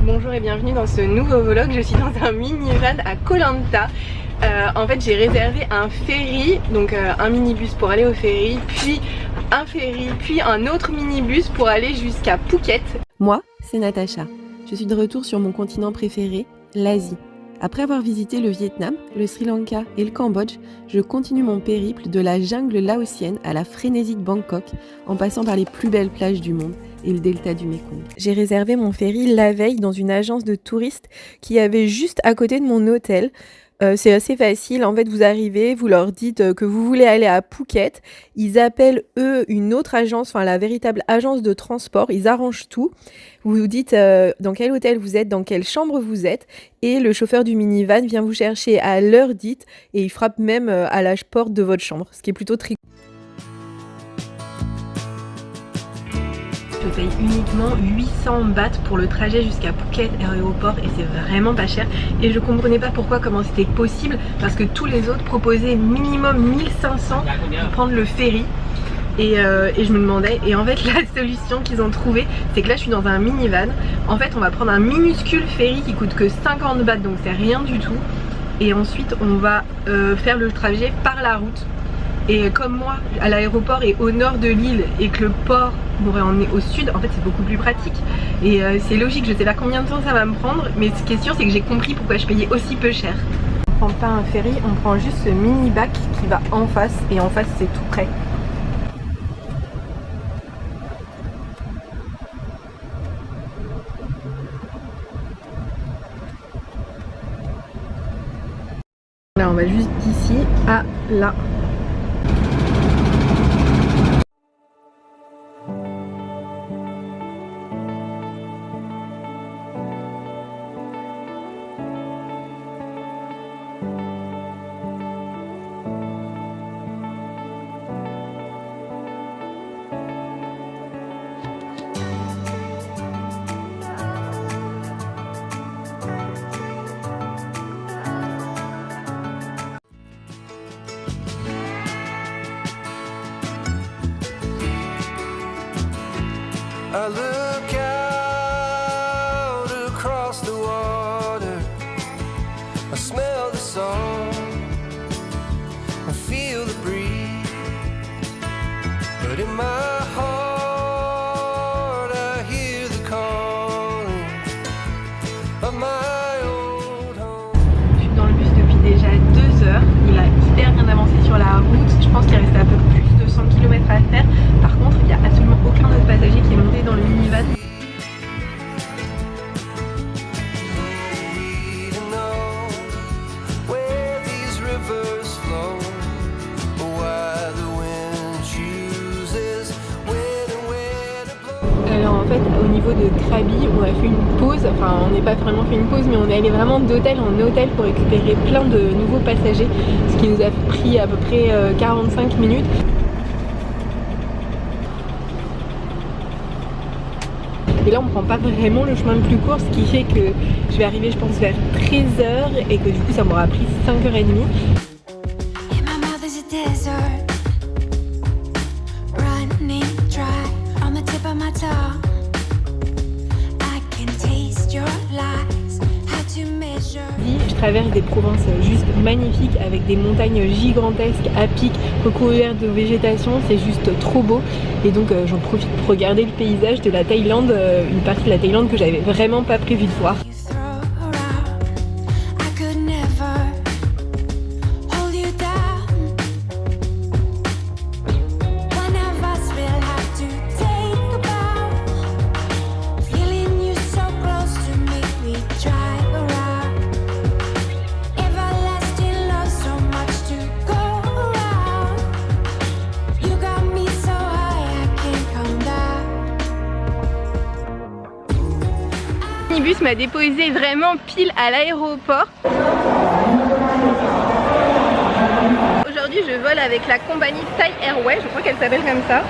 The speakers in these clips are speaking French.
Bonjour et bienvenue dans ce nouveau vlog. Je suis dans un minivan à Koh Lanta. En fait j'ai réservé un ferry, donc un minibus pour aller au ferry, puis un ferry, puis un autre minibus pour aller jusqu'à Phuket. Moi, c'est Natacha. Je suis de retour sur mon continent préféré, l'Asie. Après avoir visité le Vietnam, le Sri Lanka et le Cambodge, je continue mon périple de la jungle laotienne à la frénésie de Bangkok, en passant par les plus belles plages du monde et le delta du Mekong. J'ai réservé mon ferry la veille dans une agence de touristes qui avait juste à côté de mon hôtel. C'est assez facile, en fait vous arrivez, vous leur dites que vous voulez aller à Phuket, ils appellent eux une autre agence, enfin la véritable agence de transport, ils arrangent tout, vous vous dites dans quel hôtel vous êtes, dans quelle chambre vous êtes, et le chauffeur du minivan vient vous chercher à l'heure dite et il frappe même à la porte de votre chambre, ce qui est plutôt très... Je paye uniquement 800 bahts pour le trajet jusqu'à Phuket aéroport et c'est vraiment pas cher et je comprenais pas comment c'était possible parce que tous les autres proposaient minimum 1500 pour prendre le ferry et je me demandais, et en fait la solution qu'ils ont trouvée c'est que là je suis dans un minivan, en fait on va prendre un minuscule ferry qui coûte que 50 bahts donc c'est rien du tout et ensuite on va faire le trajet par la route. Et comme moi, à l'aéroport est au nord de l'île et que le port m'aurait emmené au sud, en fait c'est beaucoup plus pratique. Et c'est logique, je sais pas combien de temps ça va me prendre, mais ce qui est sûr c'est que j'ai compris pourquoi je payais aussi peu cher. On prend pas un ferry, on prend juste ce mini bac qui va en face, et en face c'est tout près. Là on va juste d'ici à là. I look out across the water, I smell the salt, I feel the breeze, but in my heart I hear the calling of my old home. Je suis dans le bus depuis déjà 2 heures, il a hyper bien avancé sur la route, je pense qu'il reste un peu plus de 100 km à faire. Par contre, il n'y a absolument aucun autre passager qui est monté dans le minivan. Alors en fait, au niveau de Krabi, on a fait une pause, enfin on n'est pas vraiment fait une pause, mais on est allé vraiment d'hôtel en hôtel pour récupérer plein de nouveaux passagers, ce qui nous a pris à peu près 45 minutes. Et là on prend pas vraiment le chemin le plus court, ce qui fait que je vais arriver je pense vers 13h et que du coup ça m'aura pris 5h30. Je traverse des provinces juste magnifiques avec des montagnes gigantesques à pic recouvertes de végétation, c'est juste trop beau et donc j'en profite pour regarder le paysage de la Thaïlande, une partie de la Thaïlande que j'avais vraiment pas prévu de voir. Le bus m'a déposé vraiment pile à l'aéroport. Aujourd'hui je vole avec la compagnie Thai Airways, je crois qu'elle s'appelle comme ça,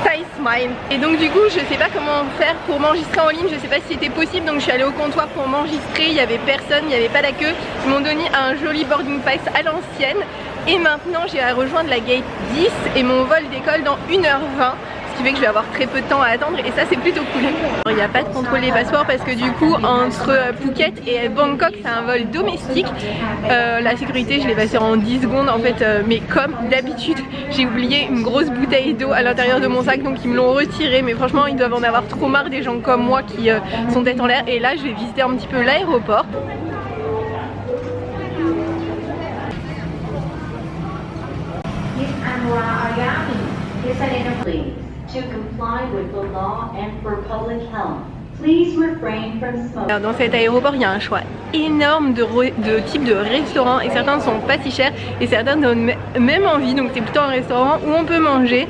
Thai Smile. Et donc du coup je sais pas comment faire pour m'enregistrer en ligne, je sais pas si c'était possible, donc je suis allée au comptoir pour m'enregistrer, il n'y avait personne, il n'y avait pas la queue. Ils m'ont donné un joli boarding pass à l'ancienne et maintenant j'ai à rejoindre la gate 10 et mon vol décolle dans 1h20. qui fait que je vais avoir très peu de temps à attendre et ça c'est plutôt cool. Il n'y a pas de contrôle des passeports parce que du coup entre Phuket et Bangkok c'est un vol domestique. La sécurité je l'ai passé en 10 secondes en fait, mais comme d'habitude j'ai oublié une grosse bouteille d'eau à l'intérieur de mon sac, donc ils me l'ont retiré, mais franchement ils doivent en avoir trop marre des gens comme moi qui sont tête en l'air. Et là je vais visiter un petit peu l'aéroport. Dans cet aéroport il y a un choix énorme de types de restaurants et certains ne sont pas si chers et certains donnent même envie, donc c'est plutôt un restaurant où on peut manger.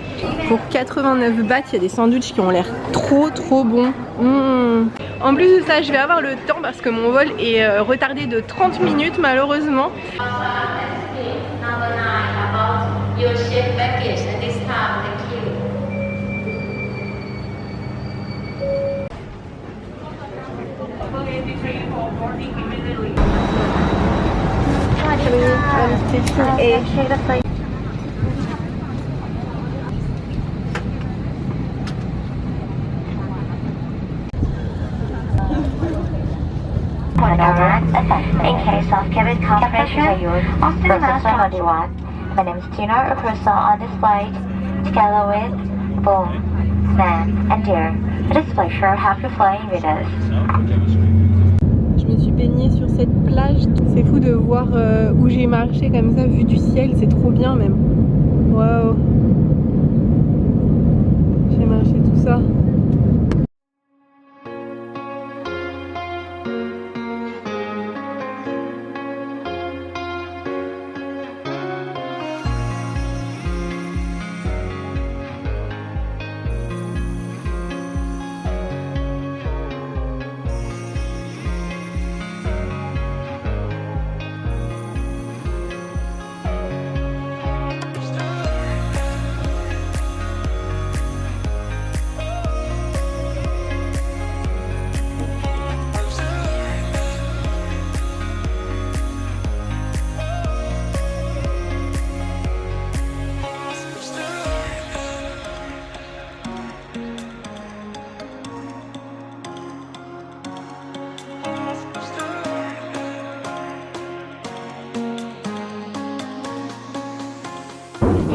Pour 89 bahts il y a des sandwichs qui ont l'air trop bons. En plus de ça je vais avoir le temps parce que mon vol est retardé de 30 minutes malheureusement. In case of cabin compression, oxygen mask on. My name is Tina, a person on this flight, together with Boom, Sam, and Dear. It is a pleasure to have you flying with us. Je me suis baignée sur cette plage. C'est fou de voir où j'ai marché comme ça, vue du ciel, c'est trop bien même. Waouh! J'ai marché tout ça.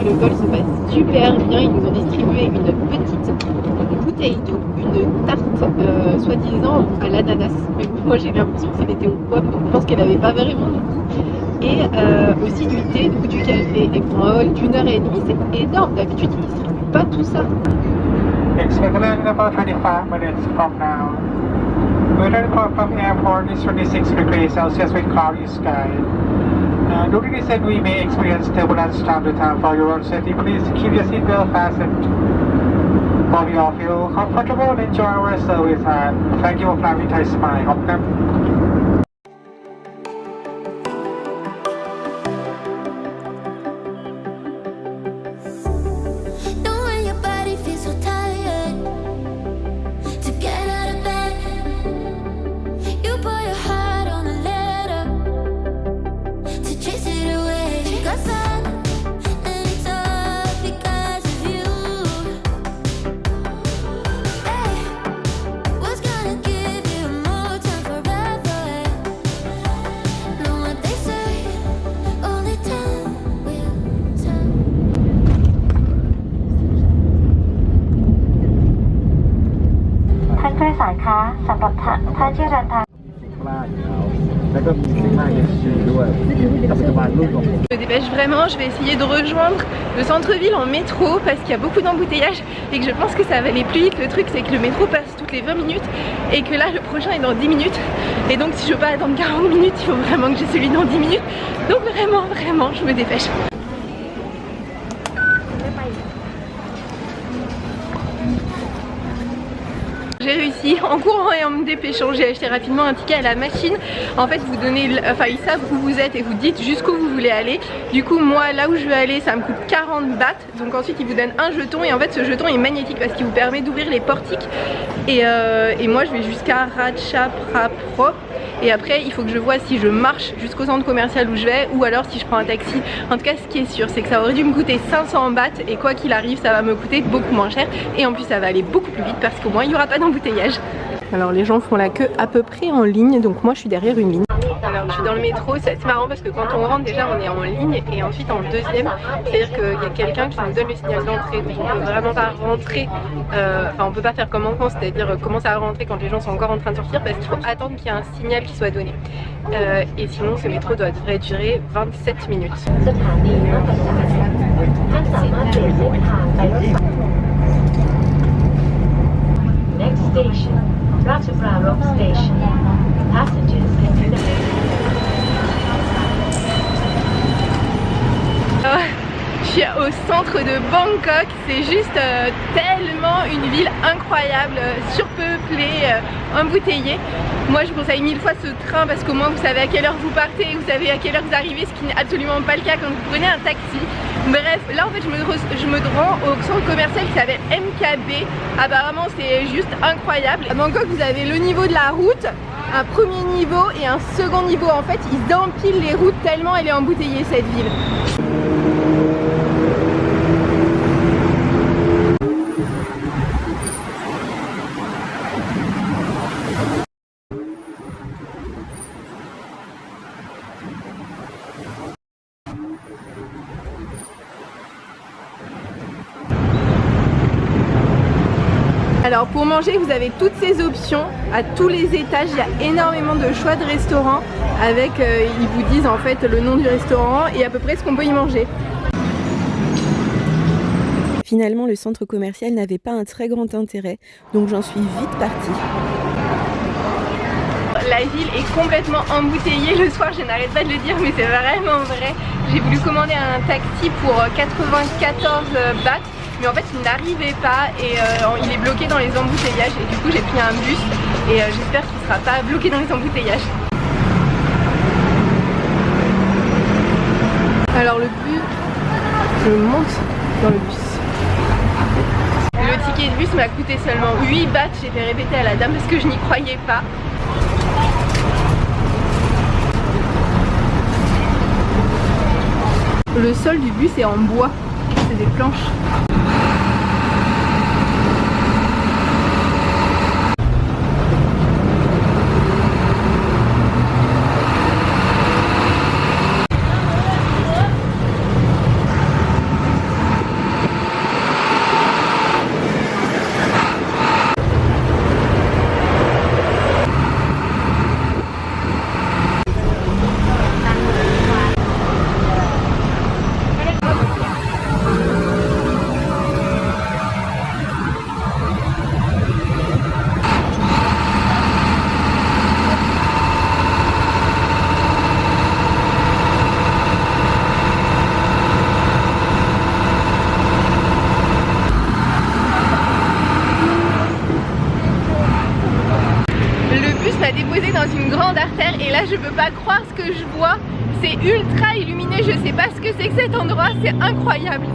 Le vol se passe super bien, ils nous ont distribué une petite bouteille d'eau, une tarte soi-disant à l'ananas, mais moi j'ai l'impression que c'était aux pommes, donc je pense qu'elle n'avait pas vraiment de goût. Et aussi du thé ou du café, et pour un vol d'1h30 c'est énorme, d'habitude ils ne distribuent pas tout ça. Expected in about 25 minutes from now. Weather report from airport is 26 degrees Celsius with cloudy sky. During this time, we may experience turbulence time to time. For your own safety, please keep your seatbelt fastened. While we all feel comfortable and enjoy our service, and thank you for flying with Thai Smile. Je me dépêche vraiment, je vais essayer de rejoindre le centre-ville en métro parce qu'il y a beaucoup d'embouteillages et que je pense que ça va aller plus vite. Le truc c'est que le métro passe toutes les 20 minutes et que là le prochain est dans 10 minutes et donc si je veux pas attendre 40 minutes il faut vraiment que j'ai celui dans 10 minutes, donc vraiment je me dépêche. J'ai réussi en courant et en me dépêchant, j'ai acheté rapidement un ticket à la machine. En fait vous donnez, enfin ils savent où vous êtes et vous dites jusqu'où vous voulez aller. Du coup moi là où je veux aller ça me coûte 40 bahts. Donc ensuite ils vous donnent un jeton et en fait ce jeton est magnétique parce qu'il vous permet d'ouvrir les portiques. Et moi je vais jusqu'à Ratchaprapro et après il faut que je vois si je marche jusqu'au centre commercial où je vais ou alors si je prends un taxi. En tout cas ce qui est sûr c'est que ça aurait dû me coûter 500 bahts et quoi qu'il arrive ça va me coûter beaucoup moins cher et en plus ça va aller beaucoup plus vite parce qu'au moins il n'y aura pas d'embouteillage. Alors les gens font la queue à peu près en ligne, donc moi je suis derrière une ligne. Alors je suis dans le métro, c'est assez marrant parce que quand on rentre déjà on est en ligne et ensuite en deuxième, c'est-à-dire qu'il y a quelqu'un qui nous donne le signal d'entrée, donc on peut vraiment pas rentrer, enfin on peut pas faire comme en France, c'est-à-dire commencer à rentrer quand les gens sont encore en train de sortir parce qu'il faut attendre qu'il y ait un signal qui soit donné. Et sinon ce métro devrait durer 27 minutes. Next station, Ratchabra Station. Passengers can Je suis au centre de Bangkok, c'est juste tellement une ville incroyable, surpeuplée, embouteillée. Moi je vous conseille 1000 fois ce train parce qu'au moins vous savez à quelle heure vous partez, vous savez à quelle heure vous arrivez, ce qui n'est absolument pas le cas quand vous prenez un taxi. Bref, là en fait je me rends au centre commercial qui s'appelle MKB. Apparemment c'est juste incroyable. À Bangkok vous avez le niveau de la route, un premier niveau et un second niveau. En fait ils empilent les routes tellement elle est embouteillée cette ville. Alors pour manger vous avez toutes ces options à tous les étages, il y a énormément de choix de restaurants avec, ils vous disent en fait le nom du restaurant et à peu près ce qu'on peut y manger. Finalement le centre commercial n'avait pas un très grand intérêt, donc j'en suis vite partie. La ville est complètement embouteillée le soir, je n'arrête pas de le dire mais c'est vraiment vrai. J'ai voulu commander un taxi pour 94 bahts. Mais en fait il n'arrivait pas et il est bloqué dans les embouteillages et du coup j'ai pris un bus et j'espère qu'il ne sera pas bloqué dans les embouteillages. Alors le bus, je monte dans le bus. Le ticket de bus m'a coûté seulement 8 bahts, j'ai fait répéter à la dame parce que je n'y croyais pas. Le sol du bus est en bois, c'est des planches. Déposé dans une grande artère et là je peux pas croire ce que je vois, c'est ultra illuminé, je sais pas ce que c'est que cet endroit, c'est incroyable.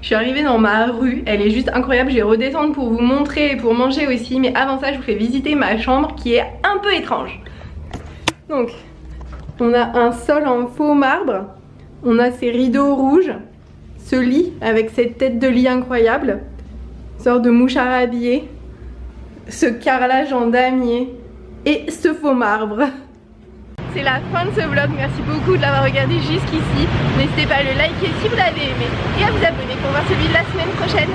Je suis arrivée dans ma rue, elle est juste incroyable, je vais redescendre pour vous montrer et pour manger aussi, mais avant ça je vous fais visiter ma chambre qui est un peu étrange. Donc, on a un sol en faux marbre, on a ces rideaux rouges, ce lit avec cette tête de lit incroyable, sorte de mouchard habillé, ce carrelage en damier et ce faux marbre. C'est la fin de ce vlog, merci beaucoup de l'avoir regardé jusqu'ici. N'hésitez pas à le liker si vous l'avez aimé et à vous abonner pour voir celui de la semaine prochaine.